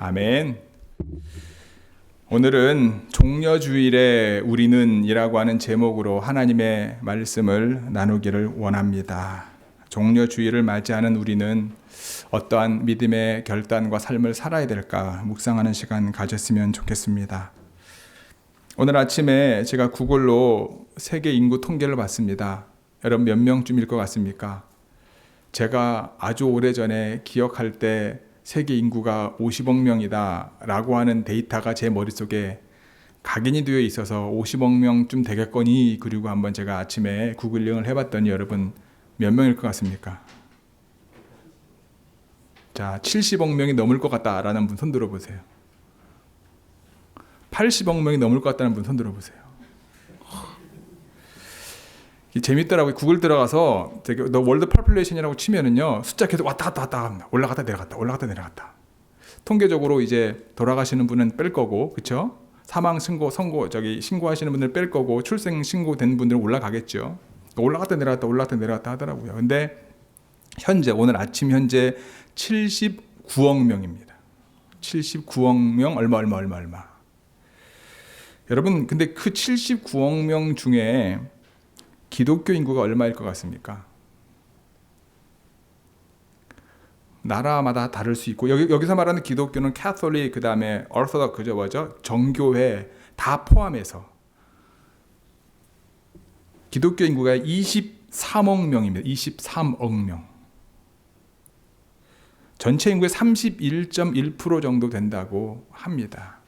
아멘. 오늘은 종려주일에 우리는 이라고 하는 제목으로 하나님의 말씀을 나누기를 원합니다. 종려주일을 맞이하는 우리는 어떠한 믿음의 결단과 삶을 살아야 될까 묵상하는 시간 가졌으면 좋겠습니다. 오늘 아침에 제가 구글로 세계 인구 통계를 봤습니다. 여러분 몇 명쯤일 것 같습니까? 제가 아주 오래전에 기억할 때 세계 인구가 50억 명이다 라고 하는 데이터가 제 머릿속에 각인이 되어 있어서 50억 명쯤 되겠거니, 그리고 한번 제가 아침에 구글링을 해봤더니 여러분 몇 명일 것 같습니까? 자, 70억 명이 넘을 것 같다라는 분 손 들어보세요. 80억 명이 넘을 것 같다는 분 손 들어보세요. 재밌더라고요. 구글 들어가서 The World Population이라고 치면은요, 숫자 계속 왔다 갔다 왔다 합니다. 올라갔다 내려갔다 올라갔다 내려갔다. 통계적으로 이제 돌아가시는 분은 뺄 거고, 그렇죠? 사망 신고하시는 분들 뺄 거고, 출생 신고된 분들은 올라가겠죠. 올라갔다 내려갔다 하더라고요. 근데 오늘 아침 현재 79억 명입니다. 79억 명 얼마. 여러분, 근데 그 79억 명 중에 기독교 인구가 얼마일 것 같습니까? 나라마다 다를 수 있고, 여기서 말하는 기독교는 캐톨릭, 그 다음에 orthodox, 뭐죠? 정교회 다 포함해서 기독교 인구가 23억 명입니다. 23억 명. 전체 인구의 31.1% 정도 된다고 합니다.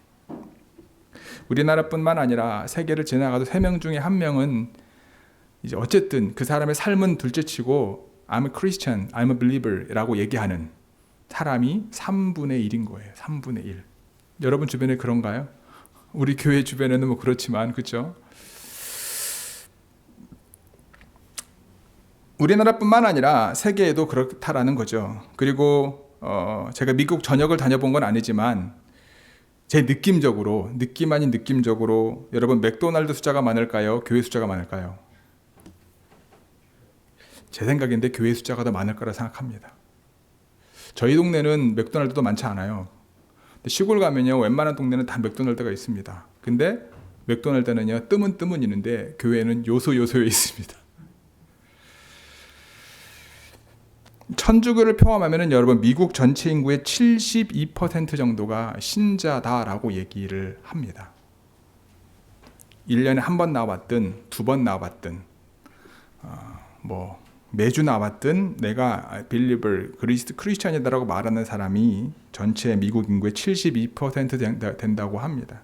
우리나라뿐만 아니라 세계를 지나가도 3명 중에 1명은 이제 어쨌든 그 사람의 삶은 둘째치고 I'm a Christian, I'm a believer라고 얘기하는 사람이 3분의 1인 거예요. 3분의 1. 여러분 주변에 그런가요? 우리 교회 주변에는 뭐 그렇지만, 그렇죠? 우리나라뿐만 아니라 세계에도 그렇다라는 거죠. 그리고 제가 미국 전역을 다녀본 건 아니지만 제 느낌 아닌 느낌적으로 여러분 맥도날드 숫자가 많을까요? 교회 숫자가 많을까요? 제 생각인데 교회 숫자가 더 많을 거라 생각합니다. 저희 동네는 맥도날드도 많지 않아요. 시골 가면요, 웬만한 동네는 다 맥도날드가 있습니다. 근데 맥도날드는요, 뜸은 있는데 교회는 요소요소에 있습니다. 천주교를 포함하면 여러분 미국 전체 인구의 72% 정도가 신자다라고 얘기를 합니다. 1년에 한 번 나와봤든 2번 나와봤든 매주 나왔든 내가 빌리버 크리스찬이다라고 말하는 사람이 전체 미국 인구의 72% 된다고 합니다.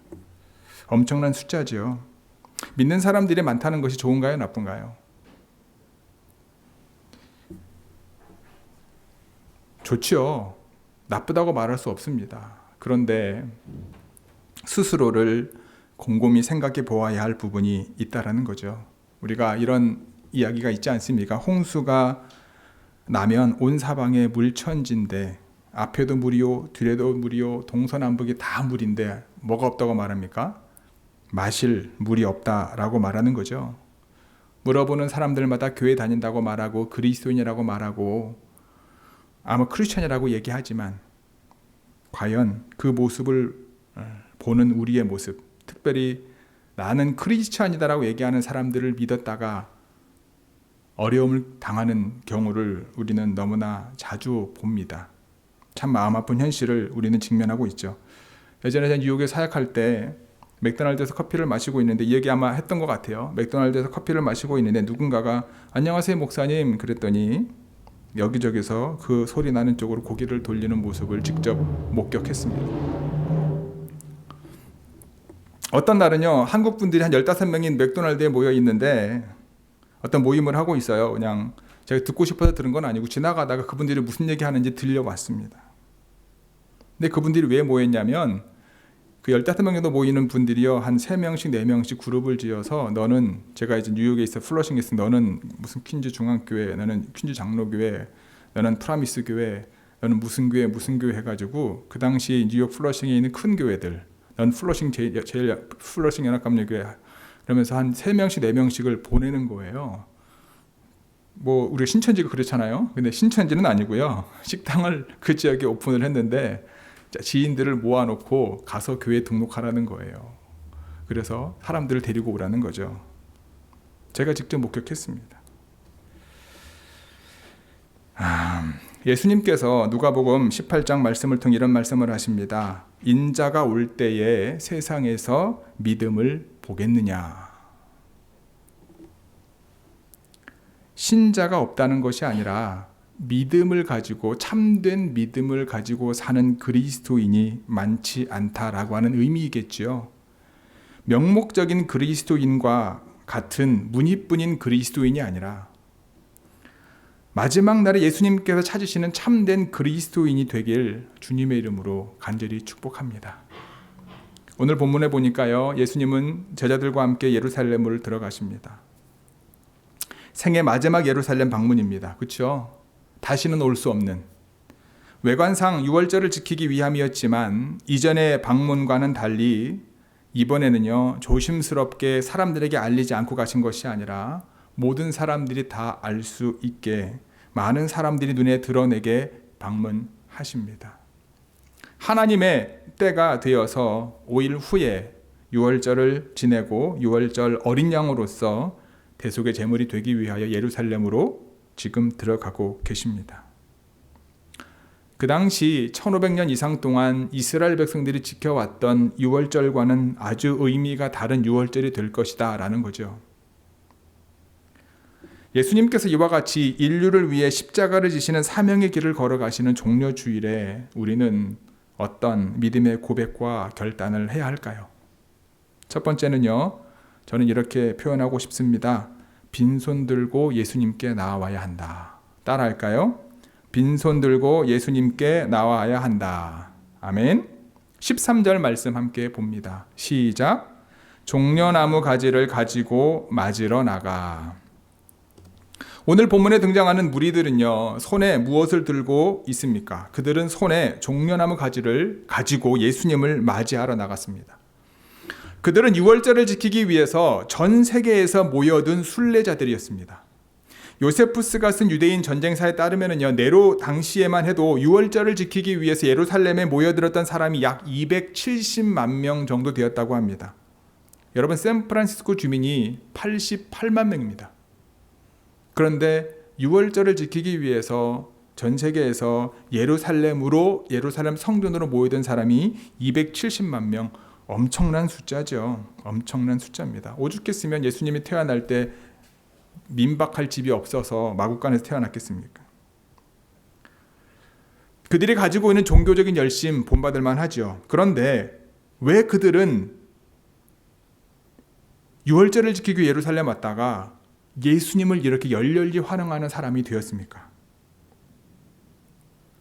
엄청난 숫자죠. 믿는 사람들이 많다는 것이 좋은가요, 나쁜가요? 좋죠. 나쁘다고 말할 수 없습니다. 그런데 스스로를 곰곰이 생각해 보아야 할 부분이 있다라는 거죠. 우리가 이런 이야기가 있지 않습니까? 홍수가 나면 온 사방에 물천지인데 앞에도 물이요, 뒤에도 물이요, 동서남북이 다 물인데 뭐가 없다고 말합니까? 마실 물이 없다라고 말하는 거죠. 물어보는 사람들마다 교회 다닌다고 말하고 그리스도인이라고 말하고 아마 크리스천이라고 얘기하지만 과연 그 모습을 보는 우리의 모습, 특별히 나는 크리스천이다라고 얘기하는 사람들을 믿었다가 어려움을 당하는 경우를 우리는 너무나 자주 봅니다. 참 마음 아픈 현실을 우리는 직면하고 있죠. 예전에 제가 뉴욕에 사역할 때 맥도날드에서 커피를 마시고 있는데, 이 얘기 아마 했던 것 같아요. 맥도날드에서 커피를 마시고 있는데 누군가가 안녕하세요 목사님 그랬더니 여기저기서 그 소리 나는 쪽으로 고개를 돌리는 모습을 직접 목격했습니다. 어떤 날은요, 한국 분들이 한 15명이 맥도날드에 모여 있는데 어떤 모임을 하고 있어요. 그냥 제가 듣고 싶어서 들은 건 아니고 지나가다가 그분들이 무슨 얘기 하는지 들려왔습니다. 근데 그분들이 왜 모였냐면 그 15명 정도 모이는 분들이요, 한 3명씩 4명씩 그룹을 지어서 너는, 제가 이제 뉴욕에 있어 플러싱에 있어, 너는 무슨 퀸즈 중앙교회, 너는 퀸즈 장로교회, 너는 프라미스 교회, 너는 무슨 교회 해가지고 그 당시 뉴욕 플러싱에 있는 큰 교회들, 넌 플러싱 제일 플러싱 연합감리교회, 그러면서 한 3명씩 4명씩을 보내는 거예요. 우리 신천지가 그렇잖아요. 근데 신천지는 아니고요. 식당을 그 지역에 오픈을 했는데 지인들을 모아놓고 가서 교회 등록하라는 거예요. 그래서 사람들을 데리고 오라는 거죠. 제가 직접 목격했습니다. 예수님께서 누가복음 18장 말씀을 통해 이런 말씀을 하십니다. 인자가 올 때에 세상에서 믿음을 보겠느냐. 신자가 없다는 것이 아니라 믿음을 가지고, 참된 믿음을 가지고 사는 그리스도인이 많지 않다라고 하는 의미이겠지요. 명목적인 그리스도인과 같은 무늬뿐인 그리스도인이 아니라 마지막 날에 예수님께서 찾으시는 참된 그리스도인이 되길 주님의 이름으로 간절히 축복합니다. 오늘 본문에 보니까요, 예수님은 제자들과 함께 예루살렘을 들어가십니다. 생애 마지막 예루살렘 방문입니다. 그렇죠? 다시는 올 수 없는, 외관상 유월절을 지키기 위함이었지만 이전의 방문과는 달리 이번에는요, 조심스럽게 사람들에게 알리지 않고 가신 것이 아니라 모든 사람들이 다 알 수 있게, 많은 사람들이 눈에 드러내게 방문하십니다. 하나님의 때가 되어서 5일 후에 유월절을 지내고 유월절 어린 양으로서 대속의 제물이 되기 위하여 예루살렘으로 지금 들어가고 계십니다. 그 당시 1500년 이상 동안 이스라엘 백성들이 지켜왔던 유월절과는 아주 의미가 다른 유월절이 될 것이다 라는 거죠. 예수님께서 이와 같이 인류를 위해 십자가를 지시는 사명의 길을 걸어가시는 종려주일에 우리는 어떤 믿음의 고백과 결단을 해야 할까요? 첫 번째는요, 저는 이렇게 표현하고 싶습니다. 빈손 들고 예수님께 나와야 한다. 따라할까요? 빈손 들고 예수님께 나와야 한다. 아멘. 13절 말씀 함께 봅니다. 시작. 종려나무 가지를 가지고 맞으러 나가. 오늘 본문에 등장하는 무리들은요, 손에 무엇을 들고 있습니까? 그들은 손에 종려나무 가지를 가지고 예수님을 맞이하러 나갔습니다. 그들은 유월절을 지키기 위해서 전 세계에서 모여든 순례자들이었습니다. 요세푸스가 쓴 유대인 전쟁사에 따르면요, 네로 당시에만 해도 유월절을 지키기 위해서 예루살렘에 모여들었던 사람이 약 270만 명 정도 되었다고 합니다. 여러분, 샌프란시스코 주민이 88만 명입니다. 그런데 유월절을 지키기 위해서 전 세계에서 예루살렘 성전으로 모여든 사람이 270만 명, 엄청난 숫자죠. 엄청난 숫자입니다. 오죽했으면 예수님이 태어날 때 민박할 집이 없어서 마구간에서 태어났겠습니까? 그들이 가지고 있는 종교적인 열심 본받을 만하죠. 그런데 왜 그들은 유월절을 지키기 위해 예루살렘 왔다가 예수님을 이렇게 열렬히 환영하는 사람이 되었습니까?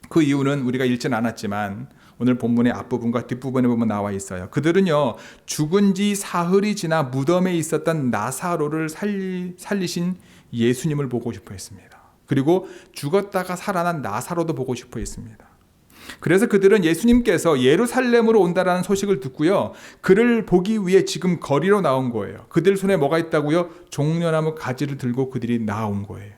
그 이유는 우리가 읽진 않았지만 오늘 본문의 앞부분과 뒷부분에 보면 나와 있어요. 그들은요, 죽은 지 사흘이 지나 무덤에 있었던 나사로를 살리신 예수님을 보고 싶어 했습니다. 그리고 죽었다가 살아난 나사로도 보고 싶어 했습니다. 그래서 그들은 예수님께서 예루살렘으로 온다라는 소식을 듣고요, 그를 보기 위해 지금 거리로 나온 거예요. 그들 손에 뭐가 있다고요? 종려나무 가지를 들고 그들이 나온 거예요.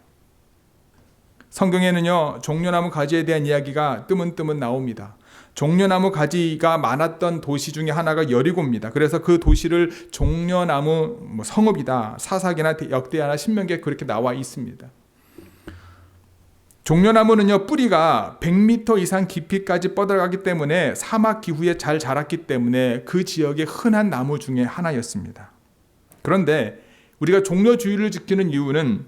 성경에는요, 종려나무 가지에 대한 이야기가 뜨문뜨문 나옵니다. 종려나무 가지가 많았던 도시 중에 하나가 여리고입니다. 그래서 그 도시를 종려나무 성읍이다, 사사기나 역대하나 신명기에 그렇게 나와 있습니다. 종려나무는요, 뿌리가 100m 이상 깊이까지 뻗어가기 때문에 사막 기후에 잘 자랐기 때문에 그 지역의 흔한 나무 중에 하나였습니다. 그런데 우리가 종려주일을 지키는 이유는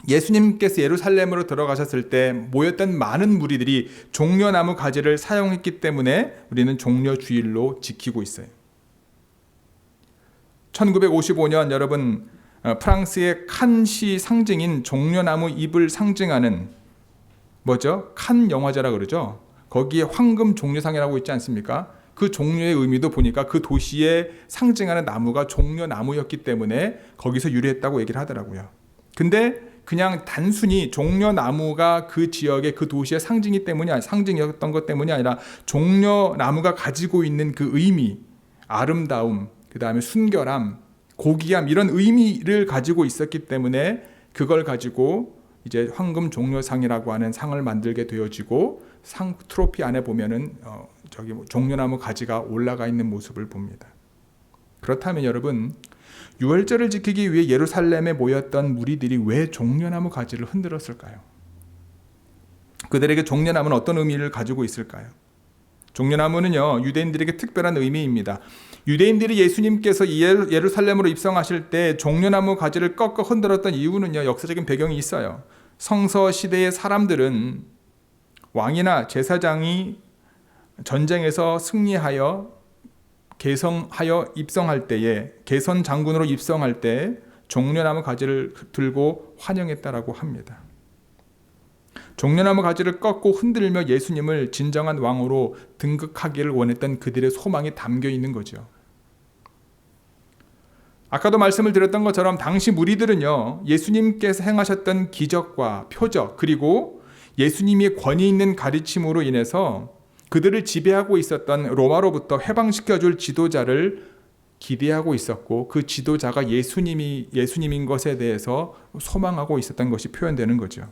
예수님께서 예루살렘으로 들어가셨을 때 모였던 많은 무리들이 종려나무 가지를 사용했기 때문에 우리는 종려주일로 지키고 있어요. 1955년 여러분, 프랑스의 칸시 상징인 종려나무 잎을 상징하는 뭐죠? 칸 영화제라 그러죠. 거기에 황금 종려상이라고 있지 않습니까? 그 종려의 의미도 보니까 그 도시에 상징하는 나무가 종려나무였기 때문에 거기서 유래했다고 얘기를 하더라고요. 근데 그냥 단순히 종려나무가 그 지역의 그 도시의 상징이었던 것 때문이 아니라 종려나무가 가지고 있는 그 의미, 아름다움, 그 다음에 순결함, 고귀함, 이런 의미를 가지고 있었기 때문에 그걸 가지고 이제 황금 종려상이라고 하는 상을 만들게 되어지고, 상 트로피 안에 보면은 종려나무 가지가 올라가 있는 모습을 봅니다. 그렇다면 여러분, 유월절을 지키기 위해 예루살렘에 모였던 무리들이 왜 종려나무 가지를 흔들었을까요? 그들에게 종려나무는 어떤 의미를 가지고 있을까요? 종려나무는요, 유대인들에게 특별한 의미입니다. 유대인들이 예수님께서 예루살렘으로 입성하실 때 종려나무 가지를 꺾어 흔들었던 이유는요, 역사적인 배경이 있어요. 성서 시대의 사람들은 왕이나 제사장이 전쟁에서 승리하여 개성하여 입성할 때에, 개선 장군으로 입성할 때 종려나무 가지를 들고 환영했다라고 합니다. 종려나무 가지를 꺾고 흔들며 예수님을 진정한 왕으로 등극하기를 원했던 그들의 소망이 담겨 있는 거죠. 아까도 말씀을 드렸던 것처럼 당시 무리들은요, 예수님께서 행하셨던 기적과 표적, 그리고 예수님이 권위 있는 가르침으로 인해서 그들을 지배하고 있었던 로마로부터 해방시켜줄 지도자를 기대하고 있었고, 그 지도자가 예수님인 것에 대해서 소망하고 있었던 것이 표현되는 거죠.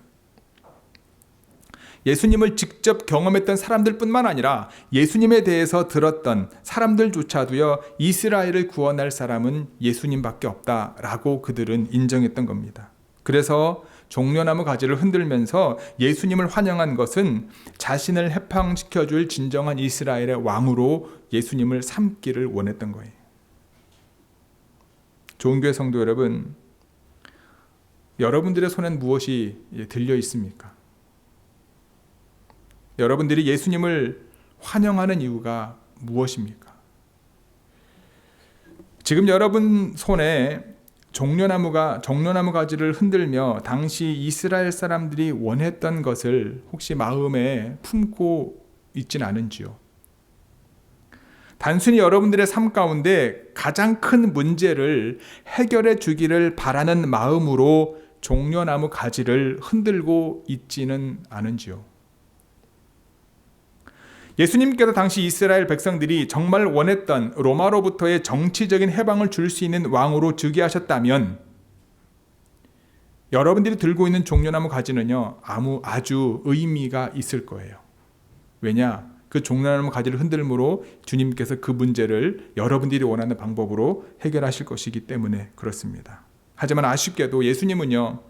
예수님을 직접 경험했던 사람들뿐만 아니라 예수님에 대해서 들었던 사람들조차도요, 이스라엘을 구원할 사람은 예수님밖에 없다라고 그들은 인정했던 겁니다. 그래서 종려나무 가지를 흔들면서 예수님을 환영한 것은 자신을 해방시켜줄 진정한 이스라엘의 왕으로 예수님을 삼기를 원했던 거예요. 좋은 교회 성도 여러분, 여러분들의 손엔 무엇이 들려 있습니까? 여러분들이 예수님을 환영하는 이유가 무엇입니까? 지금 여러분 손에 종려나무 가지를 흔들며 당시 이스라엘 사람들이 원했던 것을 혹시 마음에 품고 있진 않은지요? 단순히 여러분들의 삶 가운데 가장 큰 문제를 해결해 주기를 바라는 마음으로 종려나무 가지를 흔들고 있지는 않은지요? 예수님께서 당시 이스라엘 백성들이 정말 원했던 로마로부터의 정치적인 해방을 줄 수 있는 왕으로 즉위하셨다면 여러분들이 들고 있는 종려나무 가지는요, 아주 의미가 있을 거예요. 왜냐? 그 종려나무 가지를 흔들므로 주님께서 그 문제를 여러분들이 원하는 방법으로 해결하실 것이기 때문에 그렇습니다. 하지만 아쉽게도 예수님은요,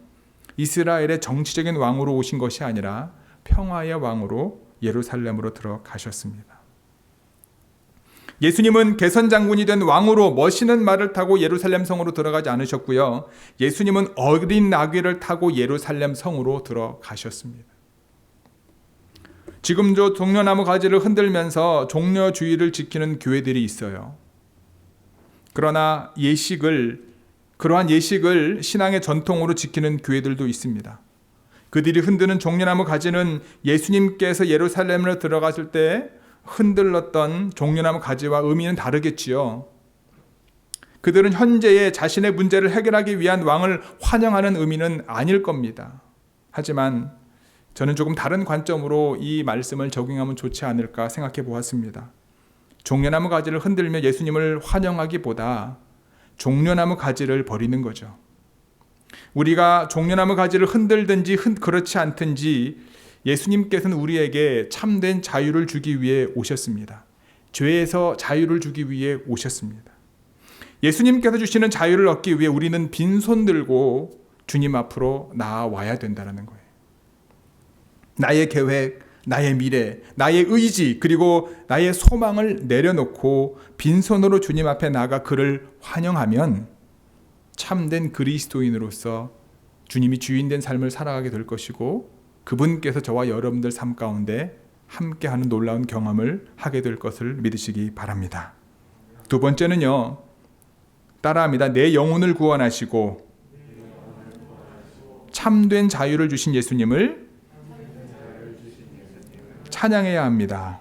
이스라엘의 정치적인 왕으로 오신 것이 아니라 평화의 왕으로 예루살렘으로 들어가셨습니다. 예수님은 개선 장군이 된 왕으로 멋있는 말을 타고 예루살렘 성으로 들어가지 않으셨고요. 예수님은 어린 나귀를 타고 예루살렘 성으로 들어가셨습니다. 지금도 종려나무 가지를 흔들면서 종려주의를 지키는 교회들이 있어요. 그러나 그러한 예식을 신앙의 전통으로 지키는 교회들도 있습니다. 그들이 흔드는 종려나무 가지는 예수님께서 예루살렘으로 들어갔을 때 흔들렀던 종려나무 가지와 의미는 다르겠지요. 그들은 현재의 자신의 문제를 해결하기 위한 왕을 환영하는 의미는 아닐 겁니다. 하지만 저는 조금 다른 관점으로 이 말씀을 적용하면 좋지 않을까 생각해 보았습니다. 종려나무 가지를 흔들며 예수님을 환영하기보다 종려나무 가지를 버리는 거죠. 우리가 종려나무 가지를 흔들든지 그렇지 않든지 예수님께서는 우리에게 참된 자유를 주기 위해 오셨습니다. 죄에서 자유를 주기 위해 오셨습니다. 예수님께서 주시는 자유를 얻기 위해 우리는 빈손 들고 주님 앞으로 나아와야 된다는 거예요. 나의 계획, 나의 미래, 나의 의지, 그리고 나의 소망을 내려놓고 빈손으로 주님 앞에 나가 그를 환영하면 참된 그리스도인으로서 주님이 주인된 삶을 살아가게 될 것이고, 그분께서 저와 여러분들 삶 가운데 함께하는 놀라운 경험을 하게 될 것을 믿으시기 바랍니다. 두 번째는요, 따라합니다. 내 영혼을 구원하시고 참된 자유를 주신 예수님을 찬양해야 합니다.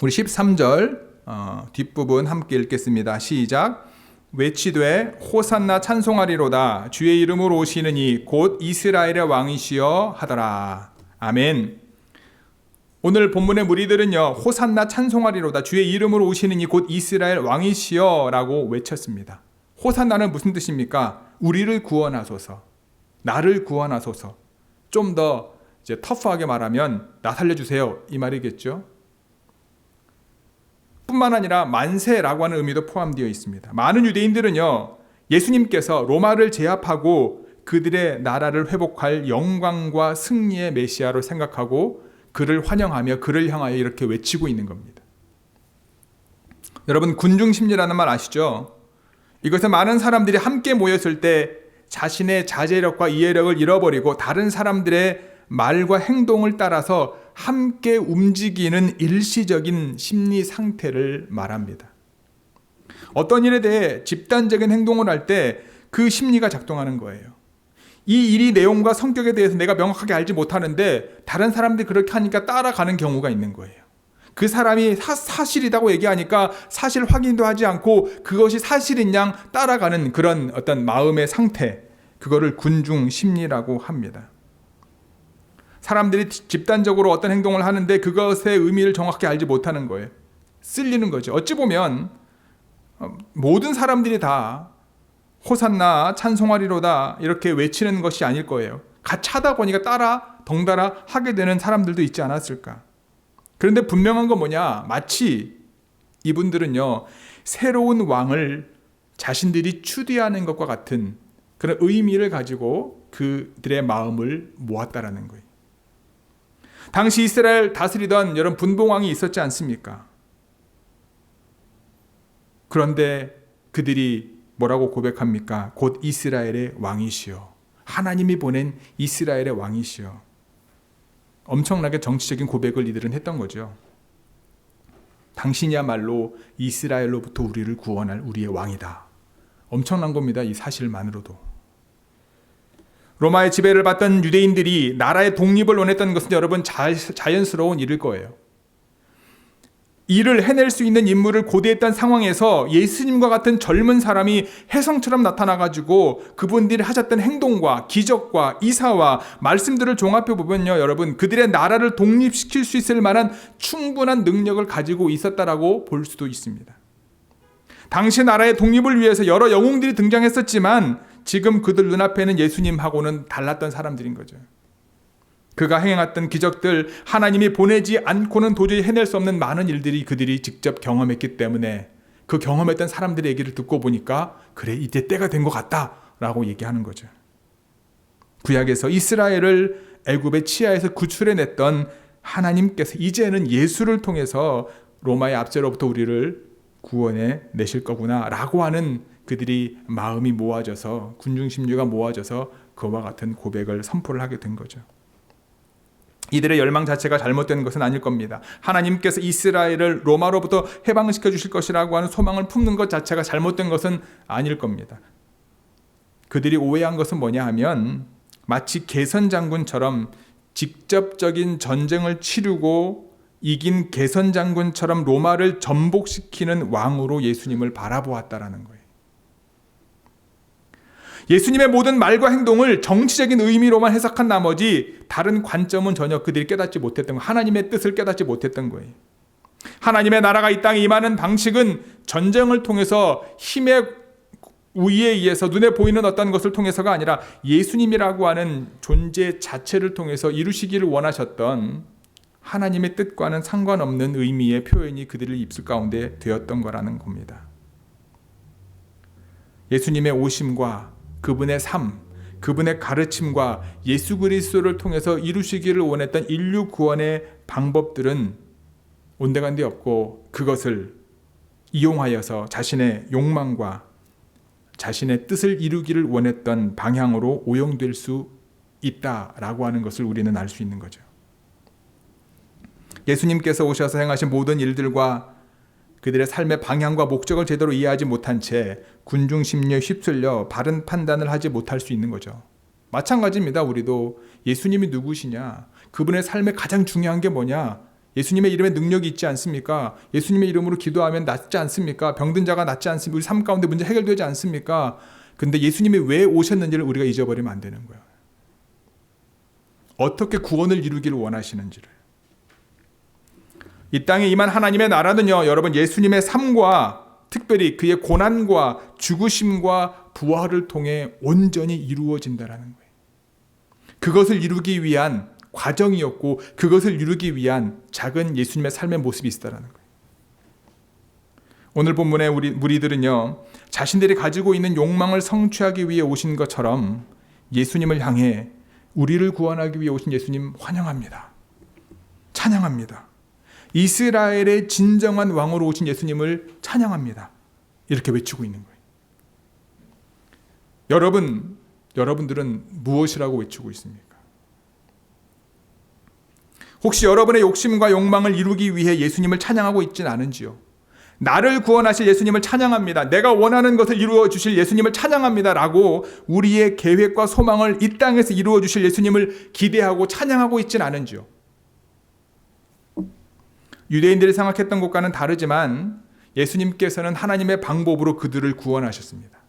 우리 13절 뒷부분 함께 읽겠습니다. 시작. 외치되 호산나 찬송하리로다. 주의 이름으로 오시는 이 곧 이스라엘의 왕이시여 하더라. 아멘. 오늘 본문의 무리들은요, 호산나 찬송하리로다. 주의 이름으로 오시는 이 곧 이스라엘 왕이시여 라고 외쳤습니다. 호산나는 무슨 뜻입니까? 우리를 구원하소서, 나를 구원하소서. 좀 더 터프하게 말하면 나 살려주세요, 이 말이겠죠. 뿐만 아니라 만세라고 하는 의미도 포함되어 있습니다. 많은 유대인들은요, 예수님께서 로마를 제압하고 그들의 나라를 회복할 영광과 승리의 메시아로 생각하고 그를 환영하며 그를 향하여 이렇게 외치고 있는 겁니다. 여러분, 군중심리라는 말 아시죠? 이것은 많은 사람들이 함께 모였을 때 자신의 자제력과 이해력을 잃어버리고 다른 사람들의 말과 행동을 따라서 함께 움직이는 일시적인 심리 상태를 말합니다. 어떤 일에 대해 집단적인 행동을 할 때 그 심리가 작동하는 거예요. 이 일이 내용과 성격에 대해서 내가 명확하게 알지 못하는데 다른 사람들이 그렇게 하니까 따라가는 경우가 있는 거예요. 그 사람이 사실이라고 얘기하니까 사실 확인도 하지 않고 그것이 사실인 양 따라가는 그런 어떤 마음의 상태, 그거를 군중 심리라고 합니다. 사람들이 집단적으로 어떤 행동을 하는데 그것의 의미를 정확히 알지 못하는 거예요. 쓸리는 거죠. 어찌 보면 모든 사람들이 다 호산나 찬송하리로다 이렇게 외치는 것이 아닐 거예요. 같이 하다 보니까 따라 덩달아 하게 되는 사람들도 있지 않았을까. 그런데 분명한 건 뭐냐, 마치 이분들은요, 새로운 왕을 자신들이 추대하는 것과 같은 그런 의미를 가지고 그들의 마음을 모았다라는 거예요. 당시 이스라엘 다스리던 여러 분봉왕이 있었지 않습니까? 그런데 그들이 뭐라고 고백합니까? 곧 이스라엘의 왕이시여, 하나님이 보낸 이스라엘의 왕이시여. 엄청나게 정치적인 고백을 이들은 했던 거죠. 당신이야말로 이스라엘로부터 우리를 구원할 우리의 왕이다. 엄청난 겁니다. 이 사실만으로도. 로마의 지배를 받던 유대인들이 나라의 독립을 원했던 것은 여러분 자연스러운 일일 거예요. 이를 해낼 수 있는 인물을 고대했던 상황에서 예수님과 같은 젊은 사람이 혜성처럼 나타나가지고 그분들이 하셨던 행동과 기적과 이사와 말씀들을 종합해 보면요, 여러분, 그들의 나라를 독립시킬 수 있을 만한 충분한 능력을 가지고 있었다라고 볼 수도 있습니다. 당시 나라의 독립을 위해서 여러 영웅들이 등장했었지만 지금 그들 눈앞에는 예수님하고는 달랐던 사람들인 거죠. 그가 행했던 기적들, 하나님이 보내지 않고는 도저히 해낼 수 없는 많은 일들이 그들이 직접 경험했기 때문에 그 경험했던 사람들의 얘기를 듣고 보니까 그래, 이제 때가 된 것 같다라고 얘기하는 거죠. 구약에서 이스라엘을 애굽의 치하에서 구출해냈던 하나님께서 이제는 예수를 통해서 로마의 압제로부터 우리를 구원해 내실 거구나 라고 하는 그들이 마음이 모아져서, 군중심리가 모아져서 그와 같은 고백을 선포를 하게 된 거죠. 이들의 열망 자체가 잘못된 것은 아닐 겁니다. 하나님께서 이스라엘을 로마로부터 해방시켜 주실 것이라고 하는 소망을 품는 것 자체가 잘못된 것은 아닐 겁니다. 그들이 오해한 것은 뭐냐 하면 마치 개선 장군처럼 직접적인 전쟁을 치르고 이긴 개선 장군처럼 로마를 전복시키는 왕으로 예수님을 바라보았다라는 거예요. 예수님의 모든 말과 행동을 정치적인 의미로만 해석한 나머지 다른 관점은 전혀 그들이 깨닫지 못했던 거예요. 하나님의 뜻을 깨닫지 못했던 거예요. 하나님의 나라가 이 땅에 임하는 방식은 전쟁을 통해서 힘의 우위에 의해서 눈에 보이는 어떤 것을 통해서가 아니라 예수님이라고 하는 존재 자체를 통해서 이루시기를 원하셨던 하나님의 뜻과는 상관없는 의미의 표현이 그들의 입술 가운데 되었던 거라는 겁니다. 예수님의 오심과 그분의 삶, 그분의 가르침과 예수 그리스도를 통해서 이루시기를 원했던 인류 구원의 방법들은 온데간데 없고 그것을 이용하여서 자신의 욕망과 자신의 뜻을 이루기를 원했던 방향으로 오용될 수 있다라고 하는 것을 우리는 알 수 있는 거죠. 예수님께서 오셔서 행하신 모든 일들과 그들의 삶의 방향과 목적을 제대로 이해하지 못한 채 군중심리에 휩쓸려 바른 판단을 하지 못할 수 있는 거죠. 마찬가지입니다. 우리도 예수님이 누구시냐, 그분의 삶에 가장 중요한 게 뭐냐, 예수님의 이름에 능력이 있지 않습니까? 예수님의 이름으로 기도하면 낫지 않습니까? 병든 자가 낫지 않습니까? 우리 삶 가운데 문제 해결되지 않습니까? 근데 예수님이 왜 오셨는지를 우리가 잊어버리면 안 되는 거예요. 어떻게 구원을 이루기를 원하시는지를. 이 땅에 임한 하나님의 나라는요, 여러분, 예수님의 삶과 특별히 그의 고난과 죽으심과 부활을 통해 온전히 이루어진다라는 거예요. 그것을 이루기 위한 과정이었고 그것을 이루기 위한 작은 예수님의 삶의 모습이 있다라는 거예요. 오늘 본문의 우리 무리들은요, 자신들이 가지고 있는 욕망을 성취하기 위해 오신 것처럼 예수님을 향해 우리를 구원하기 위해 오신 예수님 환영합니다. 찬양합니다. 이스라엘의 진정한 왕으로 오신 예수님을 찬양합니다. 이렇게 외치고 있는 거예요. 여러분들은 무엇이라고 외치고 있습니까? 혹시 여러분의 욕심과 욕망을 이루기 위해 예수님을 찬양하고 있진 않은지요? 나를 구원하실 예수님을 찬양합니다. 내가 원하는 것을 이루어 주실 예수님을 찬양합니다. 라고 우리의 계획과 소망을 이 땅에서 이루어 주실 예수님을 기대하고 찬양하고 있진 않은지요? 유대인들이 생각했던 것과는 다르지만 예수님께서는 하나님의 방법으로 그들을 구원하셨습니다.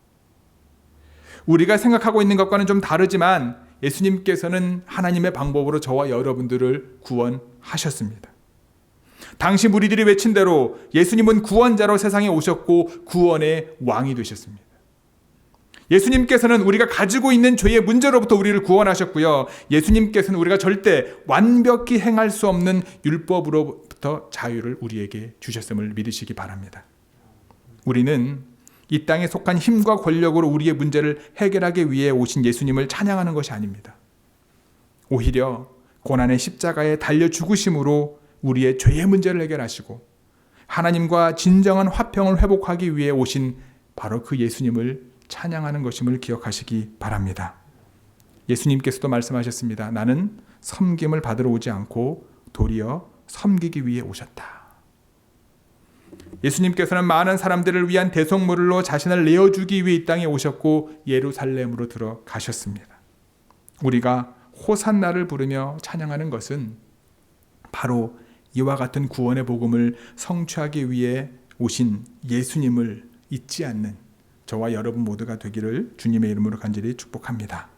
우리가 생각하고 있는 것과는 좀 다르지만 예수님께서는 하나님의 방법으로 저와 여러분들을 구원하셨습니다. 당시 무리들이 외친 대로 예수님은 구원자로 세상에 오셨고 구원의 왕이 되셨습니다. 예수님께서는 우리가 가지고 있는 죄의 문제로부터 우리를 구원하셨고요. 예수님께서는 우리가 절대 완벽히 행할 수 없는 율법으로부터 자유를 우리에게 주셨음을 믿으시기 바랍니다. 우리는 이 땅에 속한 힘과 권력으로 우리의 문제를 해결하기 위해 오신 예수님을 찬양하는 것이 아닙니다. 오히려 고난의 십자가에 달려 죽으심으로 우리의 죄의 문제를 해결하시고 하나님과 진정한 화평을 회복하기 위해 오신 바로 그 예수님을 찬양하는 것임을 기억하시기 바랍니다. 예수님께서도 말씀하셨습니다. 나는 섬김을 받으러 오지 않고 도리어 섬기기 위해 오셨다. 예수님께서는 많은 사람들을 위한 대속물로 자신을 내어주기 위해 이 땅에 오셨고 예루살렘으로 들어가셨습니다. 우리가 호산나를 부르며 찬양하는 것은 바로 이와 같은 구원의 복음을 성취하기 위해 오신 예수님을 잊지 않는 저와 여러분 모두가 되기를 주님의 이름으로 간절히 축복합니다.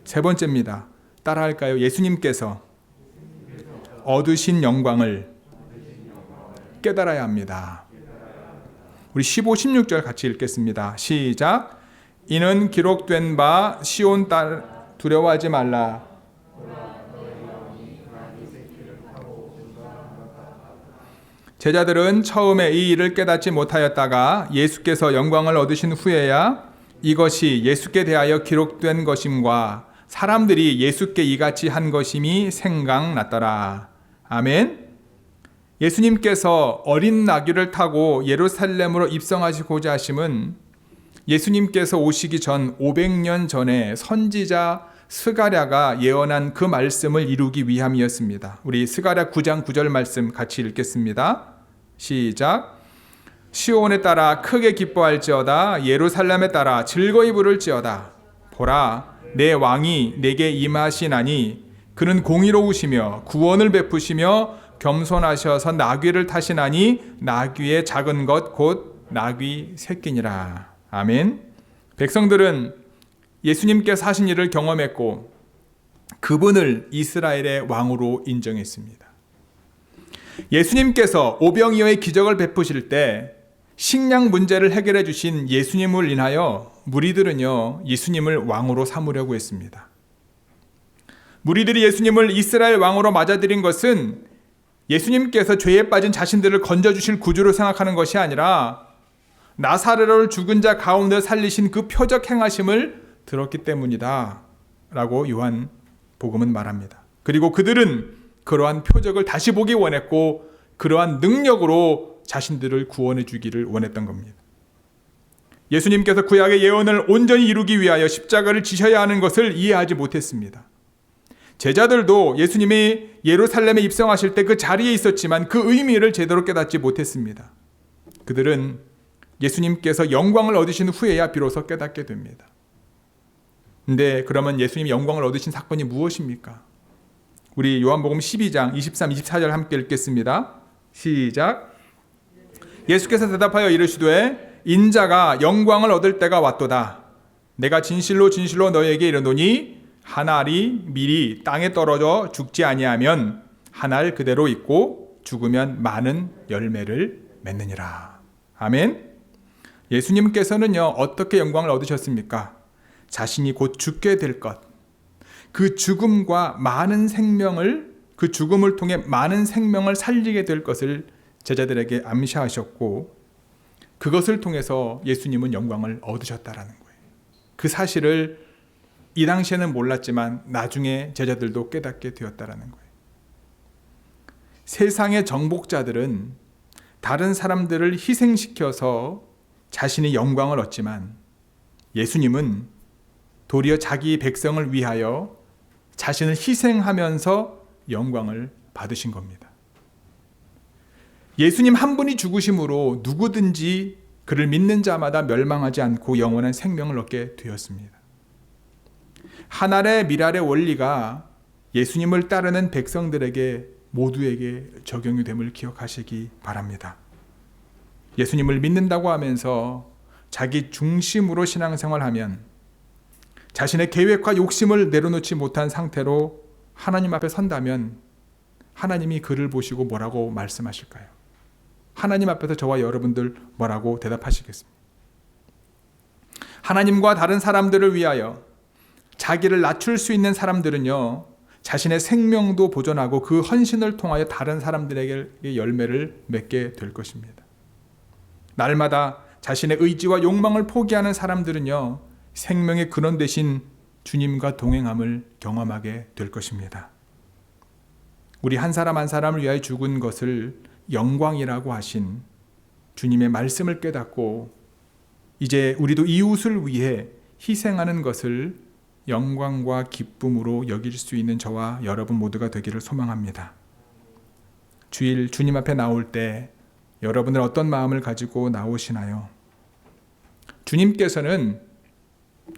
세 번째입니다. 따라할까요? 예수님께서 얻으신 영광을 깨달아야 합니다. 우리 15, 16절 같이 읽겠습니다. 시작. 이는 기록된 바 시온 딸 두려워하지 말라. 제자들은 처음에 이 일을 깨닫지 못하였다가 예수께서 영광을 얻으신 후에야 이것이 예수께 대하여 기록된 것임과 사람들이 예수께 이같이 한 것임이 생각났더라. 아멘. 예수님께서 어린 나귀를 타고 예루살렘으로 입성하시고자 하심은 예수님께서 오시기 전 500년 전에 선지자 스가랴가 예언한 그 말씀을 이루기 위함이었습니다. 우리 스가랴 9장 9절 말씀 같이 읽겠습니다. 시작. 시온에 따라 크게 기뻐할지어다. 예루살렘에 따라 즐거이 부를지어다. 보라, 내 왕이 내게 임하시나니 그는 공의로우시며 구원을 베푸시며 겸손하셔서 나귀를 타시나니 나귀의 작은 것 곧 나귀 새끼니라. 아멘. 백성들은 예수님께서 하신 일을 경험했고 그분을 이스라엘의 왕으로 인정했습니다. 예수님께서 오병이어의 기적을 베푸실 때 식량 문제를 해결해 주신 예수님을 인하여 무리들은요 예수님을 왕으로 삼으려고 했습니다. 무리들이 예수님을 이스라엘 왕으로 맞아들인 것은 예수님께서 죄에 빠진 자신들을 건져주실 구주로 생각하는 것이 아니라 나사렛을 죽은 자 가운데 살리신 그 표적 행하심을 들었기 때문이다 라고 요한 복음은 말합니다. 그리고 그들은 그러한 표적을 다시 보기 원했고 그러한 능력으로 자신들을 구원해 주기를 원했던 겁니다. 예수님께서 구약의 예언을 온전히 이루기 위하여 십자가를 지셔야 하는 것을 이해하지 못했습니다. 제자들도 예수님이 예루살렘에 입성하실 때 그 자리에 있었지만 그 의미를 제대로 깨닫지 못했습니다. 그들은 예수님께서 영광을 얻으신 후에야 비로소 깨닫게 됩니다. 근데 그러면 예수님이 영광을 얻으신 사건이 무엇입니까? 우리 요한복음 12장 23, 24절 함께 읽겠습니다. 시작. 예수께서 대답하여 이르시되 인자가 영광을 얻을 때가 왔도다. 내가 진실로 진실로 너희에게 이르노니 한 알이 미리 땅에 떨어져 죽지 아니하면 한 알 그대로 있고 죽으면 많은 열매를 맺느니라. 아멘. 예수님께서는요 어떻게 영광을 얻으셨습니까? 자신이 곧 죽게 될 것, 그 죽음과 많은 생명을, 그 죽음을 통해 많은 생명을 살리게 될 것을 제자들에게 암시하셨고 그것을 통해서 예수님은 영광을 얻으셨다라는 거예요. 그 사실을 이 당시에는 몰랐지만 나중에 제자들도 깨닫게 되었다라는 거예요. 세상의 정복자들은 다른 사람들을 희생시켜서 자신이 영광을 얻지만 예수님은 도리어 자기 백성을 위하여 자신을 희생하면서 영광을 받으신 겁니다. 예수님 한 분이 죽으심으로 누구든지 그를 믿는 자마다 멸망하지 않고 영원한 생명을 얻게 되었습니다. 하늘의 미랄의 원리가 예수님을 따르는 백성들에게 모두에게 적용이 됨을 기억하시기 바랍니다. 예수님을 믿는다고 하면서 자기 중심으로 신앙생활하면 자신의 계획과 욕심을 내려놓지 못한 상태로 하나님 앞에 선다면 하나님이 그를 보시고 뭐라고 말씀하실까요? 하나님 앞에서 저와 여러분들 뭐라고 대답하시겠습니까? 하나님과 다른 사람들을 위하여 자기를 낮출 수 있는 사람들은요, 자신의 생명도 보존하고 그 헌신을 통하여 다른 사람들에게 열매를 맺게 될 것입니다. 날마다 자신의 의지와 욕망을 포기하는 사람들은요, 생명의 근원 되신 주님과 동행함을 경험하게 될 것입니다. 우리 한 사람 한 사람을 위하여 죽은 것을 영광이라고 하신 주님의 말씀을 깨닫고 이제 우리도 이웃을 위해 희생하는 것을 영광과 기쁨으로 여길 수 있는 저와 여러분 모두가 되기를 소망합니다. 주일 주님 앞에 나올 때 여러분은 어떤 마음을 가지고 나오시나요? 주님께서는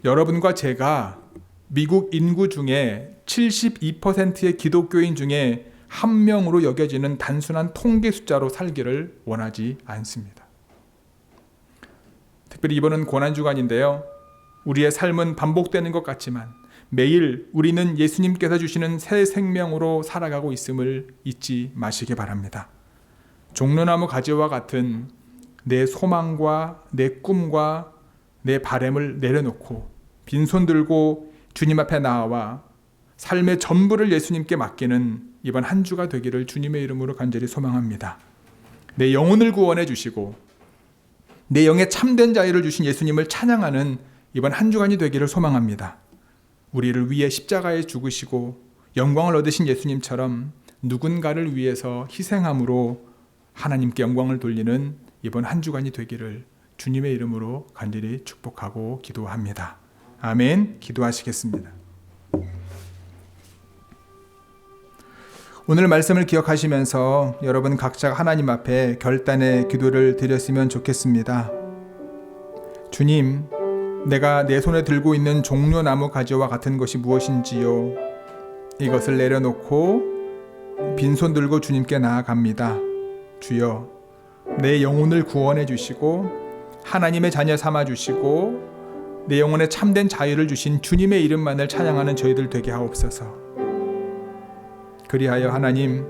여러분과 제가 미국 인구 중에 72%의 기독교인 중에 한 명으로 여겨지는 단순한 통계 숫자로 살기를 원하지 않습니다. 특별히 이번은 고난주간인데요. 우리의 삶은 반복되는 것 같지만 매일 우리는 예수님께서 주시는 새 생명으로 살아가고 있음을 잊지 마시기 바랍니다. 종려나무 가지와 같은 내 소망과 내 꿈과 내 바람을 내려놓고 빈손 들고 주님 앞에 나와 삶의 전부를 예수님께 맡기는 이번 한 주가 되기를 주님의 이름으로 간절히 소망합니다. 내 영혼을 구원해 주시고 내 영에 참된 자유를 주신 예수님을 찬양하는 이번 한 주간이 되기를 소망합니다. 우리를 위해 십자가에 죽으시고 영광을 얻으신 예수님처럼 누군가를 위해서 희생함으로 하나님께 영광을 돌리는 이번 한 주간이 되기를 주님의 이름으로 간절히 축복하고 기도합니다. 아멘. 기도하시겠습니다. 오늘 말씀을 기억하시면서 여러분 각자 하나님 앞에 결단의 기도를 드렸으면 좋겠습니다. 주님, 내가 내 손에 들고 있는 종려나무 가지와 같은 것이 무엇인지요? 이것을 내려놓고 빈손 들고 주님께 나아갑니다. 주여, 내 영혼을 구원해 주시고 하나님의 자녀 삼아 주시고 내 영혼에 참된 자유를 주신 주님의 이름만을 찬양하는 저희들 되게 하옵소서. 그리하여 하나님,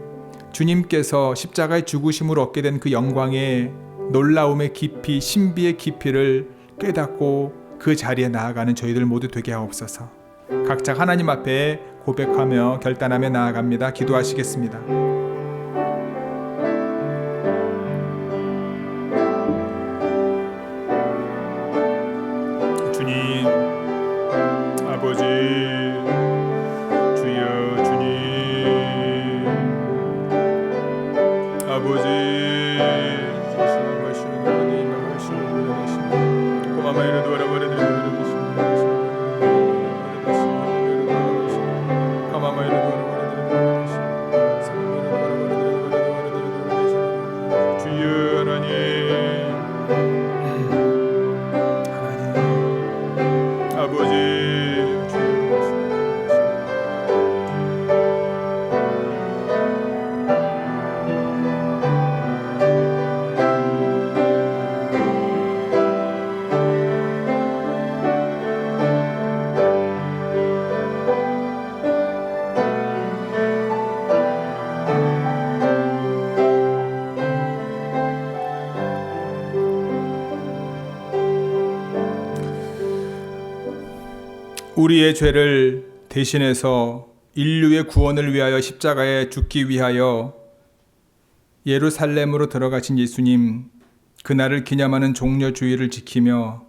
주님께서 십자가의 죽으심으로 얻게 된 그 영광의 놀라움의 깊이, 신비의 깊이를 깨닫고 그 자리에 나아가는 저희들 모두 되게 하옵소서. 각자 하나님 앞에 고백하며 결단하며 나아갑니다. 기도하시겠습니다. 주님, 아버지, 주여 주님, 아버지, 우리의 죄를 대신해서 인류의 구원을 위하여 십자가에 죽기 위하여 예루살렘으로 들어가신 예수님, 그날을 기념하는 종려주의를 지키며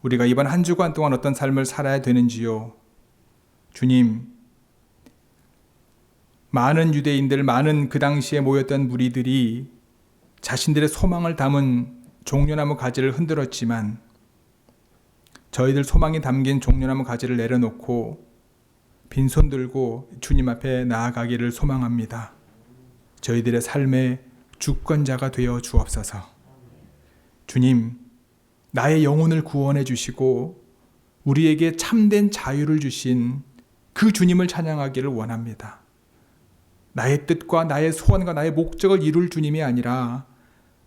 우리가 이번 한 주간 동안 어떤 삶을 살아야 되는지요. 주님, 많은 유대인들, 많은 그 당시에 모였던 무리들이 자신들의 소망을 담은 종려나무 가지를 흔들었지만 저희들 소망이 담긴 종려나무 가지를 내려놓고 빈손 들고 주님 앞에 나아가기를 소망합니다. 저희들의 삶의 주권자가 되어 주옵소서. 주님, 나의 영혼을 구원해 주시고 우리에게 참된 자유를 주신 그 주님을 찬양하기를 원합니다. 나의 뜻과 나의 소원과 나의 목적을 이룰 주님이 아니라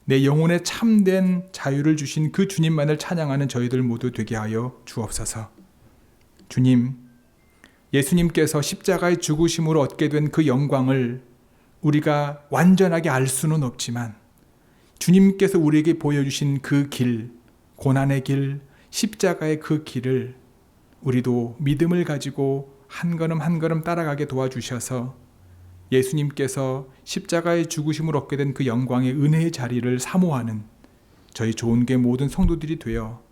내 영혼에 참된 자유를 주신 그 주님만을 찬양하는 저희들 모두 되게 하여 주옵소서. 주님, 예수님께서 십자가의 죽으심으로 얻게 된 그 영광을 우리가 완전하게 알 수는 없지만 주님께서 우리에게 보여주신 그 길, 고난의 길, 십자가의 그 길을 우리도 믿음을 가지고 한 걸음 한 걸음 따라가게 도와주셔서 예수님께서 십자가의 죽으심을 얻게 된 그 영광의 은혜의 자리를 사모하는 저희 좋은교회 모든 성도들이 되어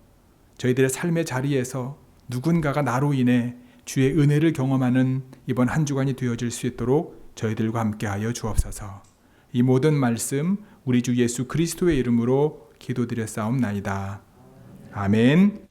저희들의 삶의 자리에서 누군가가 나로 인해 주의 은혜를 경험하는 이번 한 주간이 되어질 수 있도록 저희들과 함께하여 주옵소서. 이 모든 말씀 우리 주 예수 그리스도의 이름으로 기도드렸사옵나이다. 아멘.